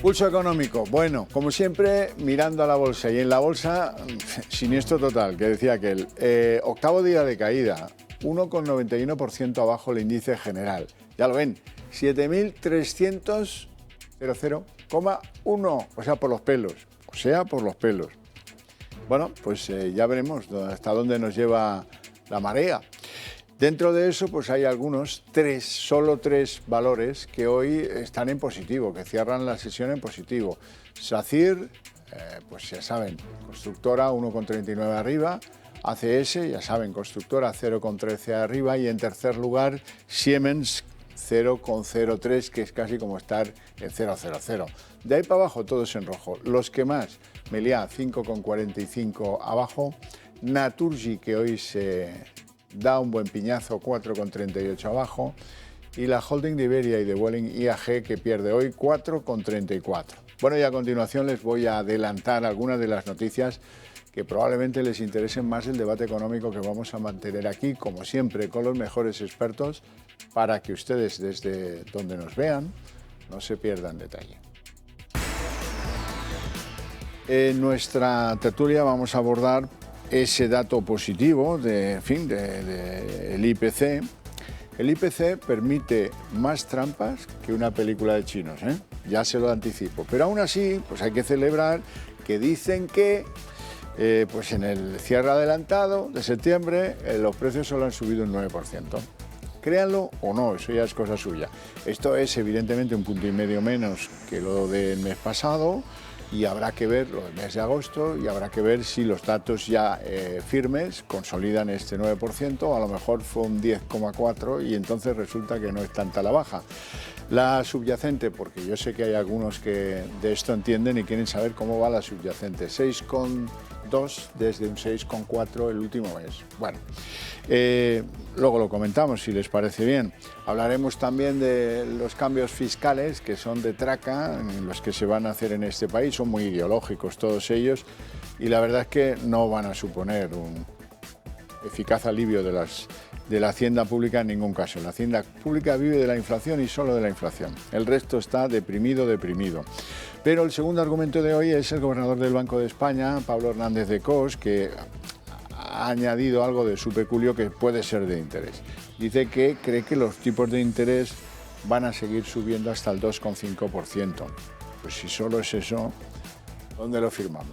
Pulso económico. Bueno, como siempre, mirando a la bolsa. Y en la bolsa, siniestro total, que decía aquel. Octavo día de caída, 1,91% abajo el índice general. Ya lo ven, 7.300,1, o sea, por los pelos. O sea, por los pelos. Bueno, pues ya veremos hasta dónde nos lleva la marea. Dentro de eso, pues hay solo tres valores que hoy están en positivo, que cierran la sesión en positivo. SACIR, pues ya saben, constructora 1,39 arriba, ACS, ya saben, constructora 0,13 arriba y en tercer lugar Siemens 0,03, que es casi como estar en 0,00. De ahí para abajo todos en rojo. Los que más, Meliá 5,45 abajo, Naturgy, que hoy se da un buen piñazo, 4,38 abajo, y la holding de Iberia y de Vueling IAG, que pierde hoy 4,34. Bueno, y a continuación les voy a adelantar algunas de las noticias que probablemente les interesen más el debate económico que vamos a mantener aquí, como siempre, con los mejores expertos, para que ustedes desde donde nos vean no se pierdan detalle. En nuestra tertulia vamos a abordar ese dato positivo del IPC. El IPC permite más trampas que una película de chinos, ya se lo anticipo. Pero aún así, pues hay que celebrar que dicen que pues en el cierre adelantado de septiembre los precios solo han subido un 9%. Créanlo o no, eso ya es cosa suya. Esto es evidentemente 1,5 puntos menos que lo del mes pasado, y habrá que ver lo del mes de agosto y habrá que ver si los datos ya firmes consolidan este 9%, a lo mejor fue un 10,4 y entonces resulta que no es tanta la baja. La subyacente, porque yo sé que hay algunos que de esto entienden y quieren saber cómo va la subyacente, 6,2 desde un 6,4 el último mes. Bueno, luego lo comentamos si les parece bien. Hablaremos también de los cambios fiscales que son de traca, en los que se van a hacer en este país, son muy ideológicos todos ellos y la verdad es que no van a suponer un eficaz alivio de la hacienda pública en ningún caso. La hacienda pública vive de la inflación y solo de la inflación. El resto está deprimido. Pero el segundo argumento de hoy es el gobernador del Banco de España, Pablo Hernández de Cos, que ha añadido algo de su peculio que puede ser de interés. Dice que cree que los tipos de interés van a seguir subiendo hasta el 2,5%. Pues si solo es eso, ¿dónde lo firmamos?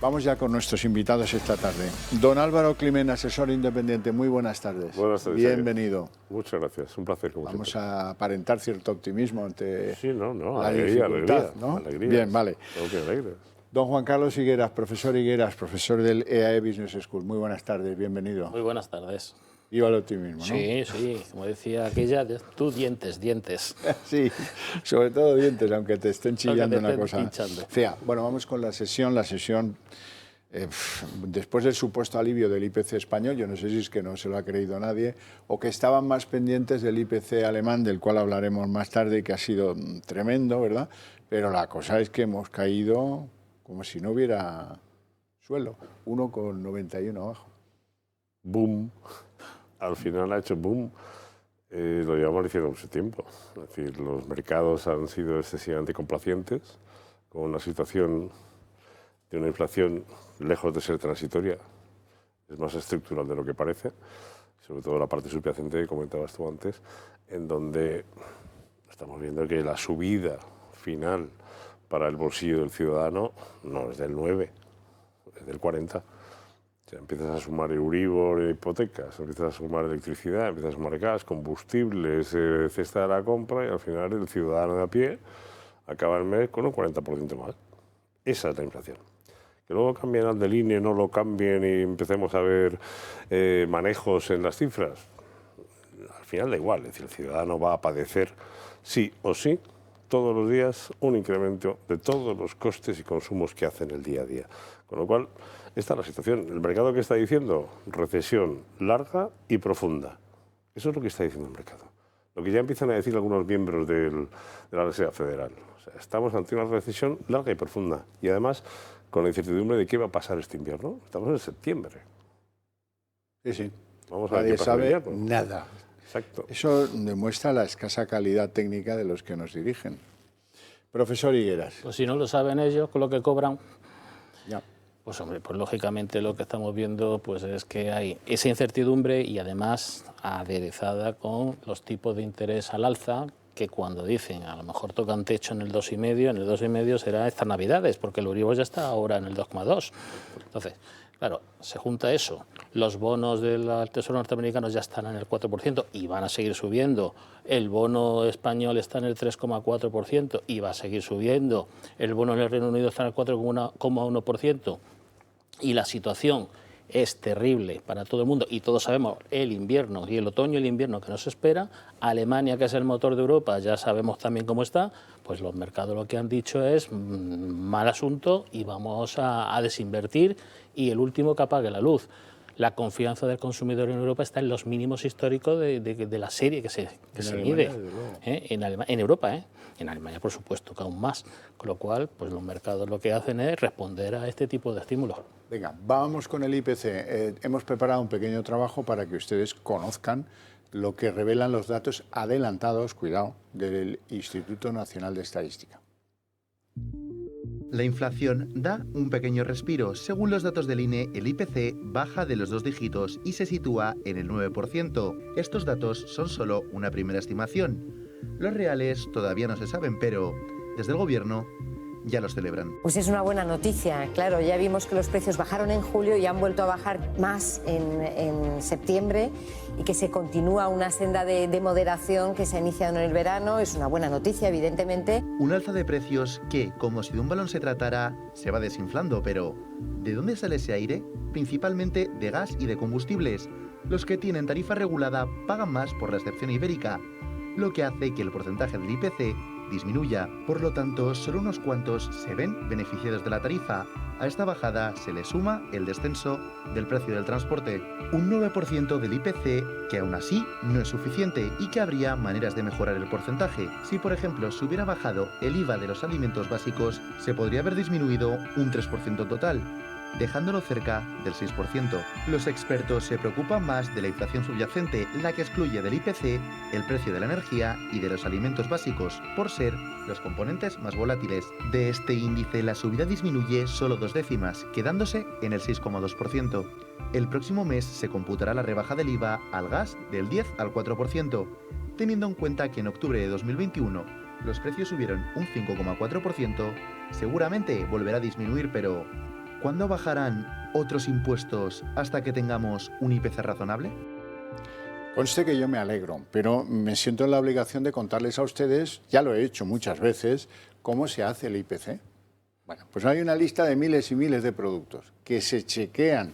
Vamos ya con nuestros invitados esta tarde. Don Álvaro Climent, asesor independiente, muy buenas tardes. Buenas tardes. Bienvenido. Muchas gracias, un placer. Vamos a aparentar cierto optimismo ante la alegría, dificultad, ¿no? Alegría. Bien, vale. Alegres. Don Juan Carlos Higueras, profesor del EAE Business School. Muy buenas tardes, bienvenido. Muy buenas tardes. Viva el optimismo, ¿no? Sí, como decía aquella, tú dientes. Sí, sobre todo dientes, aunque te estén chillando una cosa pinchando. fea. Bueno, vamos con la sesión. Después del supuesto alivio del IPC español, yo no sé si es que no se lo ha creído nadie, o que estaban más pendientes del IPC alemán, del cual hablaremos más tarde, y que ha sido tremendo, ¿verdad? Pero la cosa es que hemos caído como si no hubiera suelo, 1,91 abajo. Boom. Al final ha hecho boom. Lo llevamos diciendo mucho tiempo. Es decir, los mercados han sido excesivamente complacientes con una situación de una inflación lejos de ser transitoria. Es más estructural de lo que parece, sobre todo la parte subyacente que comentabas tú antes, en donde estamos viendo que la subida final para el bolsillo del ciudadano no es del 9, es del 40. Empiezas a sumar Euribor, hipotecas, empiezas a sumar electricidad, empiezas a sumar gas, combustibles, cesta de la compra, y al final el ciudadano de a pie acaba el mes con un 40% más. Esa es la inflación. Que luego cambien al del INE, no lo cambien y empecemos a ver manejos en las cifras. Al final da igual, es decir, el ciudadano va a padecer sí o sí todos los días un incremento de todos los costes y consumos que hace en el día a día. Con lo cual, esta es la situación. El mercado que está diciendo recesión larga y profunda. Eso es lo que está diciendo el mercado. Lo que ya empiezan a decir algunos miembros de la Reserva Federal. O sea, estamos ante una recesión larga y profunda. Y además, con la incertidumbre de qué va a pasar este invierno. Estamos en septiembre. Sí, sí. Vamos a ver Nadie qué pasa en sabe invierno. nada. Exacto. Eso demuestra la escasa calidad técnica de los que nos dirigen. Profesor Higueras. Pues si no lo saben ellos con lo que cobran, Ya. pues hombre, pues lógicamente lo que estamos viendo pues es que hay esa incertidumbre y además aderezada con los tipos de interés al alza, que cuando dicen a lo mejor tocan techo en el 2,5, en el 2,5 será estas Navidades, porque el Euribor ya está ahora en el 2,2. Entonces, claro, se junta eso, los bonos del Tesoro norteamericano ya están en el 4% y van a seguir subiendo, el bono español está en el 3,4% y va a seguir subiendo, el bono en el Reino Unido está en el 4,1%, y la situación es terrible para todo el mundo y todos sabemos el invierno y el otoño y el invierno que nos espera. Alemania, que es el motor de Europa, ya sabemos también cómo está, pues los mercados lo que han dicho es mal asunto y vamos a desinvertir y el último que apague la luz. La confianza del consumidor en Europa está en los mínimos históricos de la serie que se mide en Europa, en Alemania por supuesto que aún más, con lo cual pues los mercados lo que hacen es responder a este tipo de estímulos. Venga, vamos con el IPC. Hemos preparado un pequeño trabajo para que ustedes conozcan lo que revelan los datos adelantados, cuidado, del Instituto Nacional de Estadística. La inflación da un pequeño respiro. Según los datos del INE, el IPC baja de los 2 dígitos y se sitúa en el 9%. Estos datos son solo una primera estimación. Los reales todavía no se saben, pero desde el gobierno ya los celebran. Pues es una buena noticia, claro, ya vimos que los precios bajaron en julio y han vuelto a bajar más en septiembre y que se continúa una senda de moderación que se ha iniciado en el verano. Es una buena noticia, evidentemente. Un alza de precios que, como si de un balón se tratara, se va desinflando, pero ¿de dónde sale ese aire? Principalmente de gas y de combustibles. Los que tienen tarifa regulada pagan más por la excepción ibérica, lo que hace que el porcentaje del IPC disminuya. Por lo tanto, solo unos cuantos se ven beneficiados de la tarifa. A esta bajada se le suma el descenso del precio del transporte. Un 9% del IPC que aún así no es suficiente y que habría maneras de mejorar el porcentaje. Si, por ejemplo, se hubiera bajado el IVA de los alimentos básicos, se podría haber disminuido un 3% total, dejándolo cerca del 6%. Los expertos se preocupan más de la inflación subyacente, la que excluye del IPC el precio de la energía y de los alimentos básicos, por ser los componentes más volátiles. De este índice, la subida disminuye solo 2 décimas, quedándose en el 6,2%. El próximo mes se computará la rebaja del IVA al gas del 10 al 4%, teniendo en cuenta que en octubre de 2021 los precios subieron un 5,4%, seguramente volverá a disminuir, pero ¿cuándo bajarán otros impuestos hasta que tengamos un IPC razonable? Conste que yo me alegro, pero me siento en la obligación de contarles a ustedes, ya lo he hecho muchas veces, cómo se hace el IPC. Bueno, pues hay una lista de miles y miles de productos que se chequean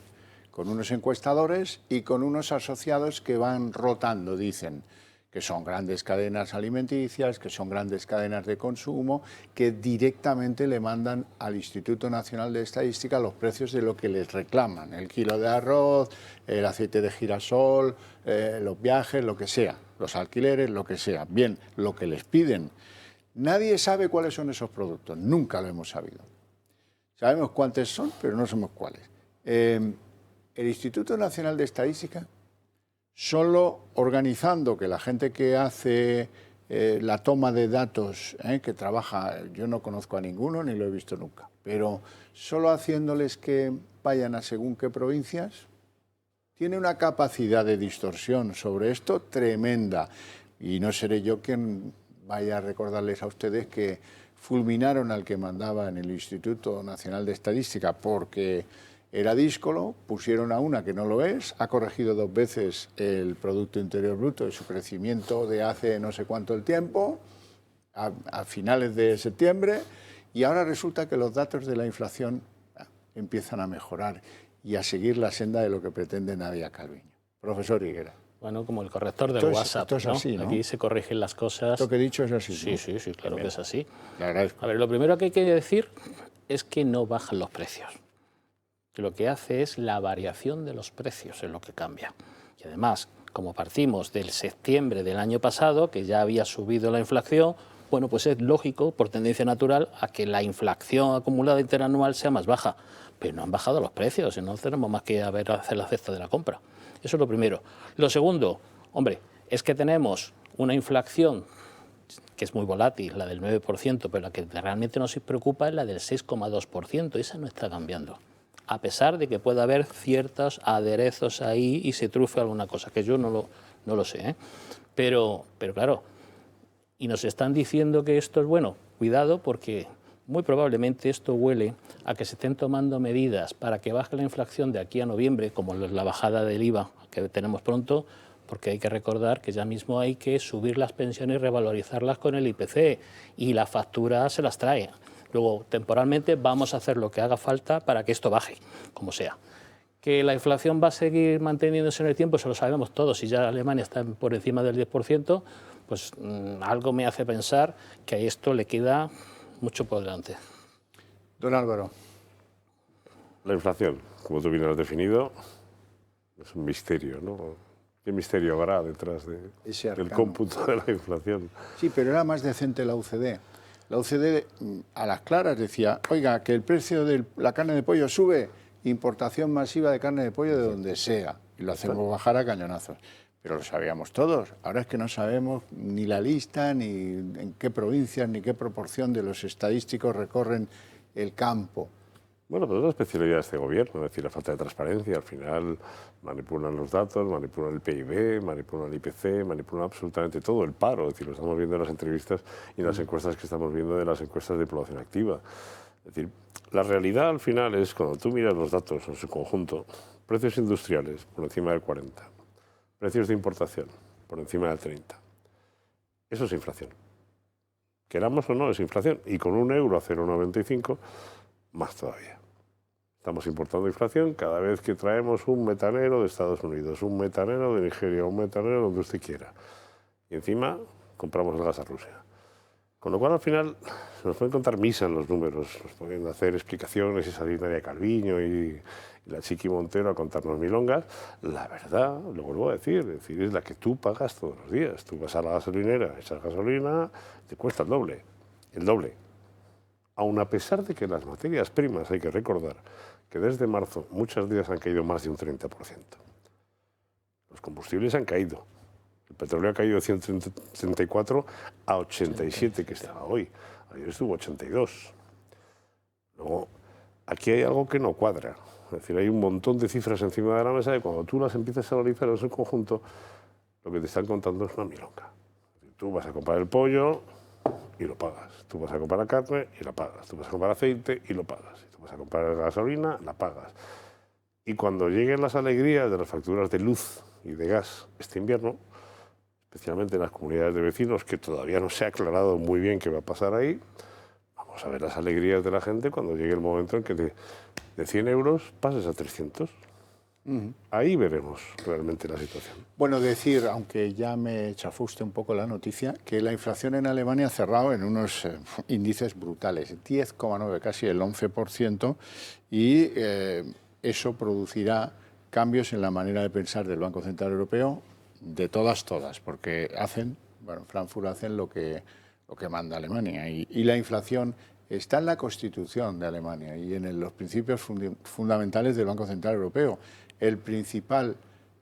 con unos encuestadores y con unos asociados que van rotando, dicen que son grandes cadenas alimenticias, que son grandes cadenas de consumo, que directamente le mandan al Instituto Nacional de Estadística los precios de lo que les reclaman, el kilo de arroz, el aceite de girasol, los viajes, lo que sea, los alquileres, lo que sea. Bien, lo que les piden. Nadie sabe cuáles son esos productos, nunca lo hemos sabido. Sabemos cuántos son, pero no sabemos cuáles. El Instituto Nacional de Estadística, solo organizando que la gente que hace la toma de datos, que trabaja, yo no conozco a ninguno ni lo he visto nunca, pero solo haciéndoles que vayan a según qué provincias, tiene una capacidad de distorsión sobre esto tremenda. Y no seré yo quien vaya a recordarles a ustedes que fulminaron al que mandaba en el Instituto Nacional de Estadística porque era díscolo, pusieron a una que no lo es, ha corregido 2 veces el Producto Interior Bruto de su crecimiento de hace no sé cuánto el tiempo, a finales de septiembre, y ahora resulta que los datos de la inflación empiezan a mejorar y a seguir la senda de lo que pretende Nadia Calviño. Profesor Higuera. Bueno, como el corrector del WhatsApp, esto es así, ¿no? Aquí se corrigen las cosas. Esto que he dicho es así, Sí, ¿no? sí, claro que es así. Le agradezco. A ver, lo primero que hay que decir es que no bajan los precios. Que lo que hace es la variación de los precios, es lo que cambia. Y además, como partimos del septiembre del año pasado, que ya había subido la inflación, Bueno, pues es lógico, por tendencia natural, a que la inflación acumulada interanual sea más baja. Pero no han bajado los precios y no tenemos más que hacer la cesta de la compra. Eso es lo primero. Lo segundo, hombre, es que tenemos una inflación que es muy volátil, la del 9%, pero la que realmente nos preocupa es la del 6,2%. Esa no está cambiando, a pesar de que pueda haber ciertos aderezos ahí y se trufe alguna cosa, que yo no lo sé, ¿eh? Pero claro, y nos están diciendo que esto es bueno. Cuidado, porque muy probablemente esto huele a que se estén tomando medidas para que baje la inflación de aquí a noviembre, como la bajada del IVA que tenemos pronto, porque hay que recordar que ya mismo hay que subir las pensiones y revalorizarlas con el IPC, y la factura se las trae. Luego, temporalmente, vamos a hacer lo que haga falta para que esto baje, como sea. Que la inflación va a seguir manteniéndose en el tiempo, eso lo sabemos todos, y ya Alemania está por encima del 10%, pues algo me hace pensar que a esto le queda mucho por delante. Don Álvaro. La inflación, como tú bien has definido, es un misterio, ¿no? ¿Qué misterio habrá detrás del cómputo de la inflación? Sí, pero era más decente la UCD. La UCD a las claras decía, oiga, que el precio de la carne de pollo sube, importación masiva de carne de pollo de donde sea, y lo hacemos bajar a cañonazos. Pero lo sabíamos todos. Ahora es que no sabemos ni la lista, ni en qué provincias, ni qué proporción de los estadísticos recorren el campo. Bueno, pero es la especialidad de este gobierno, es decir, la falta de transparencia. Al final manipulan los datos, manipulan el PIB, manipulan el IPC, manipulan absolutamente todo, el paro. Es decir, lo estamos viendo en las entrevistas y en las encuestas que estamos viendo de las encuestas de población activa. Es decir, la realidad al final es, cuando tú miras los datos en su conjunto, precios industriales por encima del 40%. Precios de importación por encima del 30%. Eso es inflación. Queramos o no, es inflación. Y con un euro a 0,95, más todavía. Estamos importando inflación cada vez que traemos un metanero de Estados Unidos, un metanero de Nigeria, un metanero donde usted quiera. Y encima compramos el gas a Rusia. Con lo cual, al final, nos pueden contar misa en los números, nos pueden hacer explicaciones y salir Nadia Calviño y la Chiqui Montero a contarnos milongas. La verdad, lo vuelvo a decir, es la que tú pagas todos los días. Tú vas a la gasolinera, echas gasolina, te cuesta el doble. El doble. Aun a pesar de que las materias primas, hay que recordar que desde marzo muchas de ellas han caído más de un 30%. Los combustibles han caído. El petróleo ha caído de 134 a 87, que estaba hoy. Ayer estuvo 82. Luego, aquí hay algo que no cuadra. Es decir, hay un montón de cifras encima de la mesa y cuando tú las empiezas a analizar en su conjunto, lo que te están contando es una milonga. Tú vas a comprar el pollo y lo pagas. Tú vas a comprar la carne y la pagas. Tú vas a comprar aceite y lo pagas. Tú vas a comprar gasolina, la pagas. Y cuando lleguen las alegrías de las facturas de luz y de gas este invierno, especialmente en las comunidades de vecinos, que todavía no se ha aclarado muy bien qué va a pasar ahí, vamos a ver las alegrías de la gente cuando llegue el momento en que de 100 euros pases a 300. Ahí veremos realmente la situación. Bueno, decir, aunque ya me chafuste un poco la noticia, que la inflación en Alemania ha cerrado en unos índices brutales, 10,9, casi el 11%, y eso producirá cambios en la manera de pensar del Banco Central Europeo, de todas, porque Frankfurt hacen lo que manda Alemania, y la inflación está en la Constitución de Alemania y en los principios fundamentales del Banco Central Europeo. El principal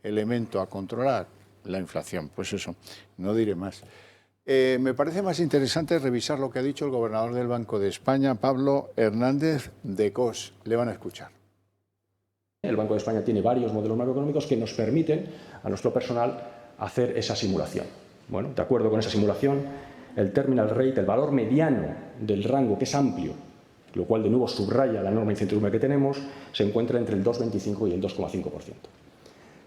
elemento a controlar, la inflación. Pues eso, no diré más. Me parece más interesante revisar lo que ha dicho el gobernador del Banco de España, Pablo Hernández de Cos. Le van a escuchar. El Banco de España tiene varios modelos macroeconómicos que nos permiten a nuestro personal hacer esa simulación. Bueno, de acuerdo con esa simulación, el terminal rate, el valor mediano del rango, que es amplio, lo cual de nuevo subraya la enorme incertidumbre que tenemos, se encuentra entre el 2,25 y el 2,5%.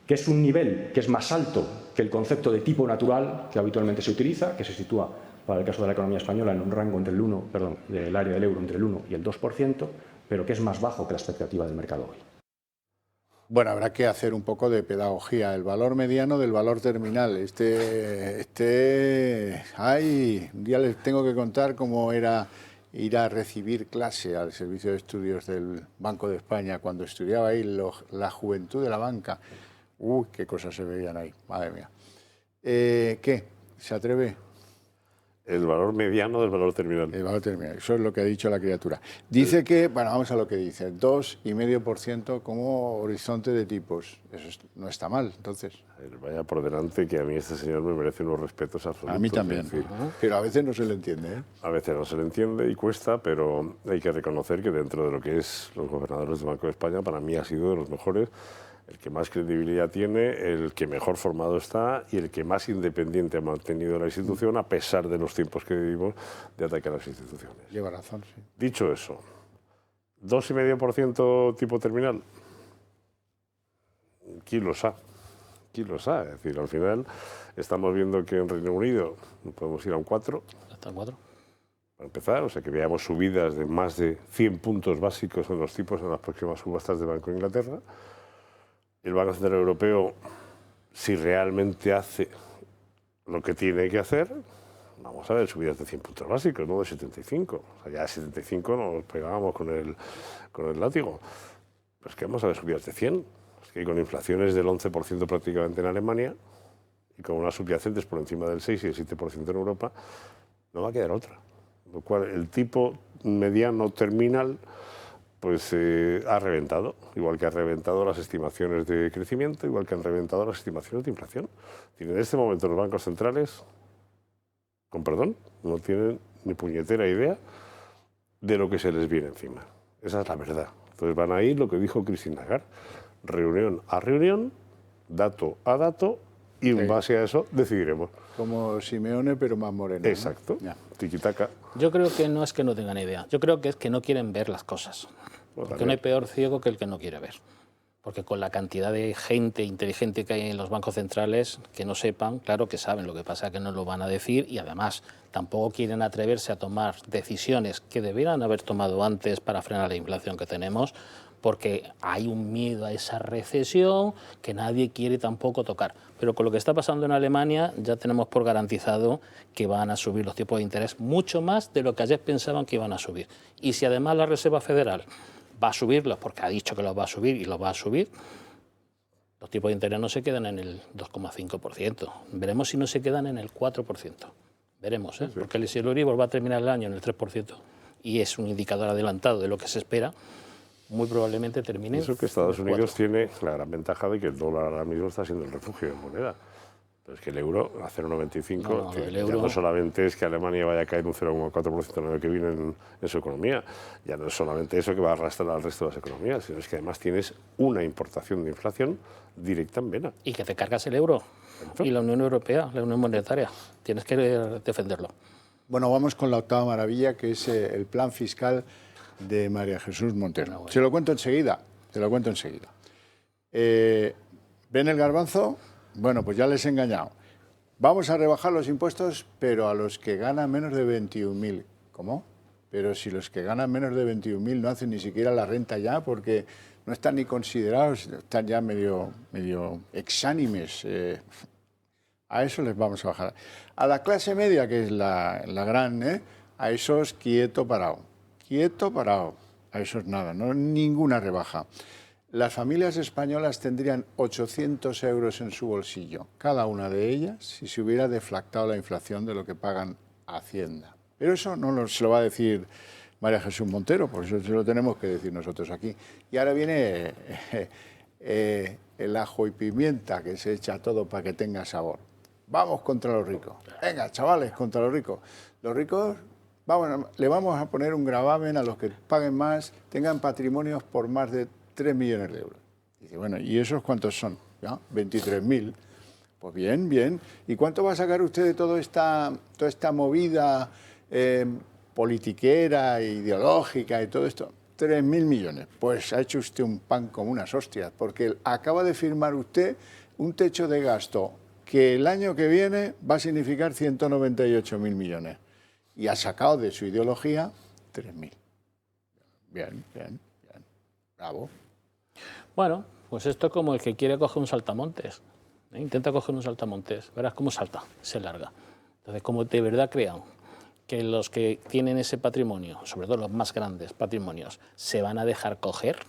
Que es un nivel que es más alto que el concepto de tipo natural que habitualmente se utiliza, que se sitúa, para el caso de la economía española, en un rango entre del área del euro entre el 1 y el 2%, pero que es más bajo que la expectativa del mercado hoy. Bueno, habrá que hacer un poco de pedagogía. El valor mediano del valor terminal. Ay, un día les tengo que contar cómo era ir a recibir clase al Servicio de Estudios del Banco de España cuando estudiaba ahí la juventud de la banca. Uy, qué cosas se veían ahí, madre mía. ¿Qué? ¿Se atreve? El valor mediano del valor terminal. El valor terminal, eso es lo que ha dicho la criatura. Dice que, bueno, vamos a lo que dice, 2,5% como horizonte de tipos. Eso no está mal, entonces. Vaya por delante que a mí este señor me merece unos respetos absolutos. A mí también, es decir, pero a veces no se le entiende, ¿eh? a veces no se le entiende y cuesta, pero hay que reconocer que dentro de lo que es los gobernadores del Banco de España, para mí ha sido de los mejores, el que más credibilidad tiene, el que mejor formado está y el que más independiente ha mantenido la institución a pesar de los tiempos que vivimos de ataque a las instituciones. Lleva razón, sí. Dicho eso, 2,5% tipo terminal. ¿Quién lo sabe? ¿Quién lo sabe? Es decir, al final estamos viendo que en Reino Unido podemos ir a un 4. Hasta 4. Para empezar, o sea que veamos subidas de más de 100 puntos básicos en los tipos en las próximas subastas del Banco de Inglaterra. El Banco Central Europeo, si realmente hace lo que tiene que hacer, vamos a ver subidas de 100 puntos básicos, no de 75. O sea, ya de 75 nos pegábamos con el látigo. Pero es que vamos a ver subidas de 100. Es que con inflaciones del 11% prácticamente en Alemania y con unas subyacentes por encima del 6 y el 7% en Europa, no va a quedar otra. Lo cual el tipo mediano terminal pues ha reventado, igual que ha reventado las estimaciones de crecimiento, igual que han reventado las estimaciones de inflación. En este momento los bancos centrales, con perdón, no tienen ni puñetera idea de lo que se les viene encima. Esa es la verdad. Entonces van a ir lo que dijo Christine Lagarde, reunión a reunión, dato a dato, y en base a eso decidiremos. Como Simeone, pero más moreno. Exacto. ¿No? Tiquitaca. Yo creo que no es que no tengan idea, yo creo que es que no quieren ver las cosas. Porque no hay peor ciego que el que no quiere ver. Porque con la cantidad de gente inteligente que hay en los bancos centrales, que no sepan, claro que saben, lo que pasa es que no lo van a decir y además tampoco quieren atreverse a tomar decisiones que debieran haber tomado antes para frenar la inflación que tenemos, porque hay un miedo a esa recesión que nadie quiere tampoco tocar. Pero con lo que está pasando en Alemania ya tenemos por garantizado que van a subir los tipos de interés mucho más de lo que ayer pensaban que iban a subir. Y si además la Reserva Federal va a subirlos, porque ha dicho que los va a subir y los va a subir, los tipos de interés no se quedan en el 2,5%. Veremos si no se quedan en el 4%. Veremos, ¿eh? Porque si el Euribor va a terminar el año en el 3% y es un indicador adelantado de lo que se espera, muy probablemente termine. Eso que Estados Unidos tiene la gran ventaja de que el dólar ahora mismo está siendo el refugio de moneda. Pero es que el euro a 0,95 no solamente es que Alemania vaya a caer un 0,4% el año que viene en su economía, ya no es solamente eso que va a arrastrar al resto de las economías, sino es que además tienes una importación de inflación directa en vena. Y que te cargas el euro. ¿Cierto? Y la Unión Europea, la Unión Monetaria. Tienes que defenderlo. Bueno, vamos con la octava maravilla, que es el plan fiscal de María Jesús Montero. Se lo cuento enseguida, ¿Ven el garbanzo? Bueno, pues ya les he engañado. Vamos a rebajar los impuestos, pero a los que ganan menos de 21.000. ¿Cómo? Pero si los que ganan menos de 21.000 no hacen ni siquiera la renta ya, porque no están ni considerados, están ya medio exánimes. A eso les vamos a bajar. A la clase media, que es la gran, a esos quieto, parado. Quieto, parado. A esos nada, no ninguna rebaja. Las familias españolas tendrían 800 euros en su bolsillo, cada una de ellas, si se hubiera deflactado la inflación de lo que pagan Hacienda. Pero eso no se lo va a decir María Jesús Montero, por eso se lo tenemos que decir nosotros aquí. Y ahora viene el ajo y pimienta, que se echa todo para que tenga sabor. Vamos contra los ricos. Venga, chavales, contra los ricos. Los ricos, le vamos a poner un gravamen a los que paguen más, tengan patrimonios por más de 3 millones de euros. Dice, bueno, ¿y esos cuántos son? ¿Ya? 23.000. Pues bien, bien. ¿Y cuánto va a sacar usted de toda esta movida politiquera, ideológica y todo esto? 3.000 millones. Pues ha hecho usted un pan como unas hostias, porque acaba de firmar usted un techo de gasto que el año que viene va a significar 198.000 millones. Y ha sacado de su ideología 3.000. Bien, bien, bien. Bravo. Bueno, pues esto es como el que quiere coger un saltamontes. Intenta coger un saltamontes, verás cómo salta, se larga. Entonces, como de verdad crean que los que tienen ese patrimonio, sobre todo los más grandes patrimonios, se van a dejar coger,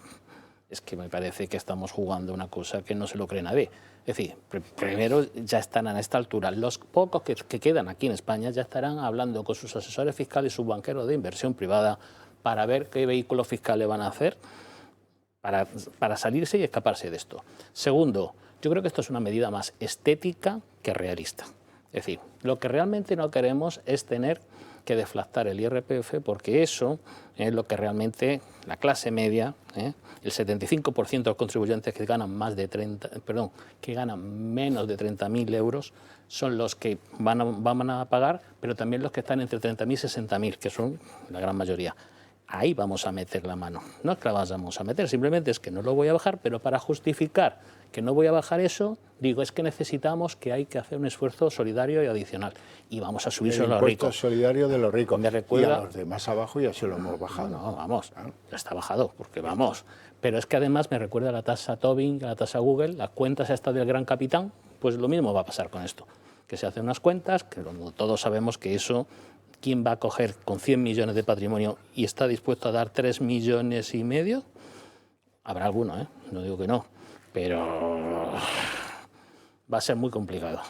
es que me parece que estamos jugando una cosa que no se lo cree nadie. Es decir, primero ya están a esta altura. Los pocos que quedan aquí en España ya estarán hablando con sus asesores fiscales y sus banqueros de inversión privada para ver qué vehículos fiscales van a hacer para salirse y escaparse de esto. Segundo, yo creo que esto es una medida más estética que realista. Es decir, lo que realmente no queremos es tener que deflactar el IRPF, porque eso es lo que realmente la clase media, el 75% de los contribuyentes que ganan que ganan menos de 30.000 euros son los que van a pagar, pero también los que están entre 30.000 y 60.000, que son la gran mayoría. Ahí vamos a meter la mano. No es que la vamos a meter, simplemente es que no lo voy a bajar, pero para justificar que no voy a bajar eso, digo, es que necesitamos que hay que hacer un esfuerzo solidario y adicional. Y vamos a subirse a los ricos. El impuesto solidario de los ricos. Me recuerda, y a los de más abajo ya se lo hemos bajado. No, vamos, ya está bajado, porque vamos. Pero es que además me recuerda a la tasa Tobin, a la tasa Google, las cuentas estas del gran capitán, pues lo mismo va a pasar con esto. Que se hacen unas cuentas, que todos sabemos que eso... ¿Quién va a coger con 100 millones de patrimonio y está dispuesto a dar 3,5 millones? Habrá alguno, no digo que no, pero va a ser muy complicado.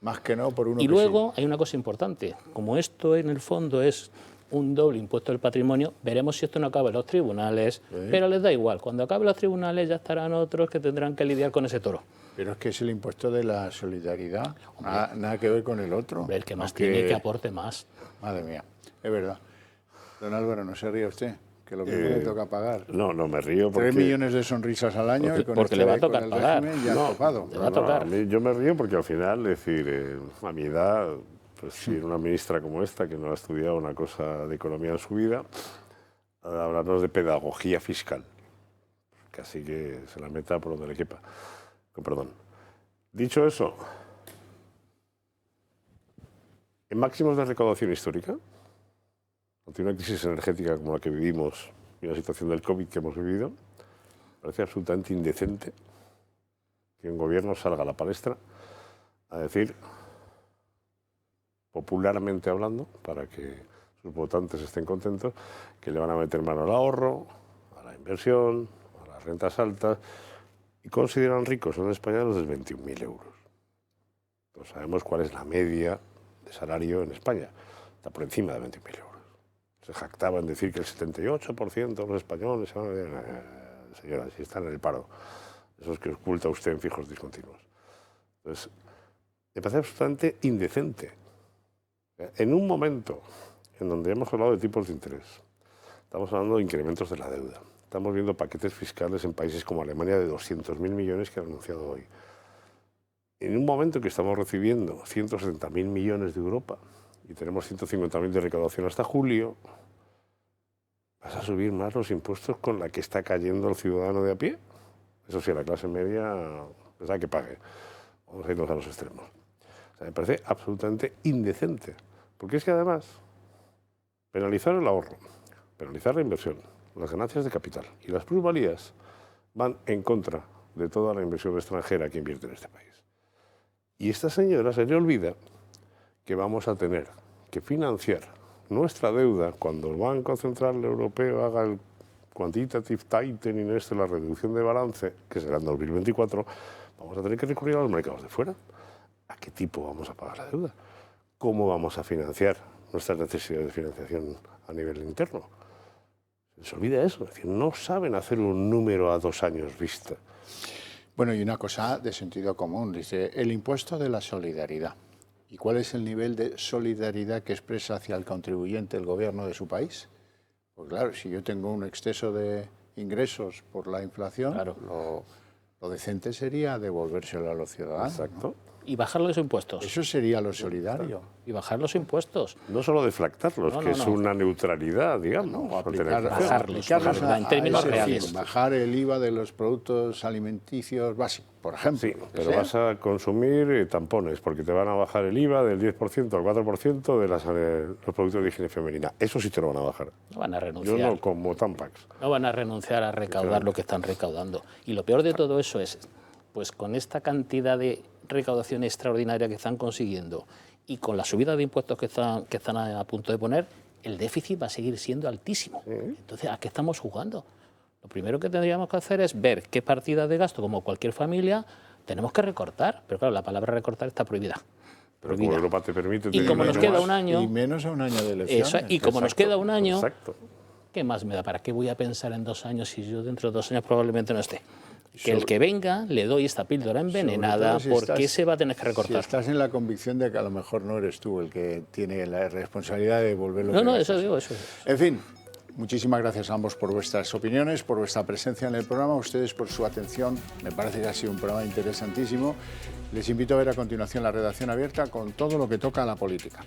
Más que no por uno. Y luego hay una cosa importante. Como esto en el fondo es un doble impuesto del patrimonio, veremos si esto no acaba en los tribunales, pero les da igual. Cuando acabe los tribunales ya estarán otros que tendrán que lidiar con ese toro. Pero es que es el impuesto de la solidaridad, nada que ver con el otro. El que más tiene que aporte más. Madre mía, es verdad. Don Álvaro, no se ríe usted, que lo mismo le toca pagar. No me río porque... 3 millones de sonrisas al año y con porque le va a tocar pagar. Ya no, topado. Le va a tocar. Yo me río porque al final, es decir, a mi edad, pues sí, una ministra como esta, que no ha estudiado una cosa de economía en su vida, hablarnos de pedagogía fiscal. Casi que se la meta por donde le quepa. Perdón. Dicho eso, en máximos de recaudación histórica, ante una crisis energética como la que vivimos y una situación del COVID que hemos vivido, parece absolutamente indecente que un gobierno salga a la palestra a decir, popularmente hablando, para que sus votantes estén contentos, que le van a meter mano al ahorro, a la inversión, a las rentas altas, y consideran ricos en España los de 21.000 euros. Entonces sabemos cuál es la media de salario en España. Está por encima de 20.000 euros. Se jactaba en decir que el 78% de los españoles... Señora, si están en el paro. Esos que oculta usted en fijos discontinuos. Entonces, me parece absolutamente indecente. En un momento en donde hemos hablado de tipos de interés, estamos hablando de incrementos de la deuda, estamos viendo paquetes fiscales en países como Alemania de 200.000 millones que han anunciado hoy. En un momento en que estamos recibiendo 170.000 millones de Europa y tenemos 150.000 de recaudación hasta julio, ¿vas a subir más los impuestos con la que está cayendo el ciudadano de a pie? Eso sí, a la clase media, pues hay que pague. Vamos a irnos a los extremos. O sea, me parece absolutamente indecente. Porque es que además, penalizar el ahorro, penalizar la inversión, las ganancias de capital y las plusvalías van en contra de toda la inversión extranjera que invierte en este país. Y esta señora se le olvida que vamos a tener que financiar nuestra deuda cuando el Banco Central Europeo haga el quantitative tightening, la reducción de balance, que será en 2024, vamos a tener que recurrir a los mercados de fuera. ¿A qué tipo vamos a pagar la deuda? ¿Cómo vamos a financiar nuestras necesidades de financiación a nivel interno? Se olvida eso, es decir, no saben hacer un número a 2 años vista. Bueno, y una cosa de sentido común, dice, el impuesto de la solidaridad. ¿Y cuál es el nivel de solidaridad que expresa hacia el contribuyente el gobierno de su país? Pues claro, si yo tengo un exceso de ingresos por la inflación, claro, lo decente sería devolvérselo a los ciudadanos. Exacto. ¿No? Y bajar los impuestos. Eso sería lo solidario. Y bajar los impuestos. No solo deflactarlos, que es una neutralidad, digamos. No, bajarlos en términos reales. Fin, bajar el IVA de los productos alimenticios básicos, por ejemplo. Sí, pero vas a consumir tampones, porque te van a bajar el IVA del 10% al 4% de los productos de higiene femenina. Eso sí te lo van a bajar. No van a renunciar. Yo no como Tampax. No van a renunciar a recaudar lo que están recaudando. Y lo peor de todo eso es, pues con esta cantidad de recaudación extraordinaria que están consiguiendo y con la subida de impuestos que están a punto de poner, el déficit va a seguir siendo altísimo. Entonces, ¿a qué estamos jugando? Lo primero que tendríamos que hacer es ver qué partidas de gasto, como cualquier familia, tenemos que recortar. Pero claro, la palabra recortar está prohibida. Pero como Europa te permite... Y como nos queda un año... Y menos a un año de elecciones. Eso, y como nos queda un año... Exacto. ¿Qué más me da? ¿Para qué voy a pensar en 2 años si yo dentro de 2 años probablemente no esté? Que el que venga le doy esta píldora envenenada porque se va a tener que recortar. Si estás en la convicción de que a lo mejor no eres tú el que tiene la responsabilidad de volverlo a No, eso digo, eso. En fin, muchísimas gracias a ambos por vuestras opiniones, por vuestra presencia en el programa, a ustedes por su atención. Me parece que ha sido un programa interesantísimo. Les invito a ver a continuación la redacción abierta con todo lo que toca a la política.